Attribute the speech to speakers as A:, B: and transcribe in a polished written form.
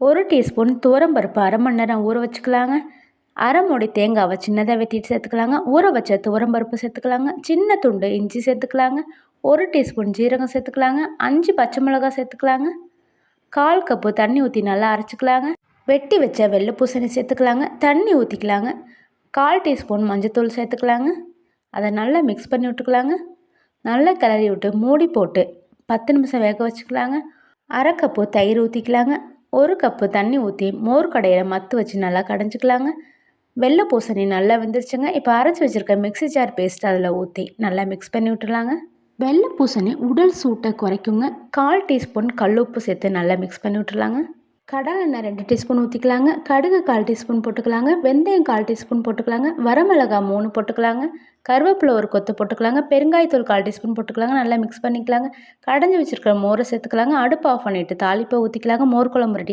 A: 1 teaspoon துவரம்பருப்பு அரை மணி நேரம் ஊற வச்சுக்கலாங்க. அரை மூடி தேங்காவை சின்னதாக வெட்டிட்டு சேர்த்துக்கலாங்க. ஊற வச்ச துவரம்பருப்பு சேர்த்துக்கலாங்க. சின்ன துண்டு இஞ்சி சேர்த்துக்கலாங்க. 1 டீஸ்பூன் ஜீரகம் சேர்த்துக்கலாங்க. 5 பச்சை மிளகாய் சேர்த்துக்கலாங்க. 1/4 கப்பு தண்ணி ஊற்றி நல்லா அரைச்சிக்கலாங்க. வெட்டி வச்ச வெள்ளை பூசணி சேர்த்துக்கலாங்க. தண்ணி ஊற்றிக்கலாங்க. 1/4 டீஸ்பூன் மஞ்சத்தூள் சேர்த்துக்கலாங்க. அதை நல்லா மிக்ஸ் பண்ணி விட்டுக்கலாங்க. நல்லா கிளறி விட்டு மூடி போட்டு 10 நிமிஷம் வேக வச்சுக்கலாங்க. அரை கப்பு தயிர் ஊற்றிக்கலாங்க. 1 கப்பு தண்ணி ஊற்றி மோர் கடையில் மத்து வச்சு நல்லா கடைஞ்சிக்கலாங்க. வெள்ளை பூசணி நல்லா வெந்துருச்சுங்க. இப்போ அரைச்சி வச்சுருக்க மிக்ஸி ஜார் பேஸ்ட் அதில் ஊற்றி நல்லா மிக்ஸ் பண்ணி விட்டுலாங்க. வெள்ளை பூசணி உடல் சூட்டை குறைக்குங்க. 1/4 டீஸ்பூன் கல் உப்பு சேர்த்து நல்லா மிக்ஸ் பண்ணி விட்டுலாங்க. கடலை எண்ணெய் 2 டீஸ்பூன் ஊற்றிக்கலாங்க. கடுகு 1/4 டீஸ்பூன் போட்டுக்கலாங்க. வெந்தயம் 1/4 டீஸ்பூன் போட்டுக்கலாங்க. வரமிளகாய் 3 போட்டுக்கலாங்க. கருவேப்பிலை ஒரு கொத்து போட்டுக்கலாங்க. பெருங்காயத்தூள் 1/4 டீஸ்பூன் போட்டுக்கலாங்க. நல்லா மிக்ஸ் பண்ணிக்கலாங்க. கடைஞ்சி வச்சுருக்கிற மோரை சேர்த்துக்கலாங்க. அடுப்பு ஆஃப் பண்ணிவிட்டு தாளிப்பை ஊற்றிக்கலாங்க. மோர் குழம்பு ரெடி.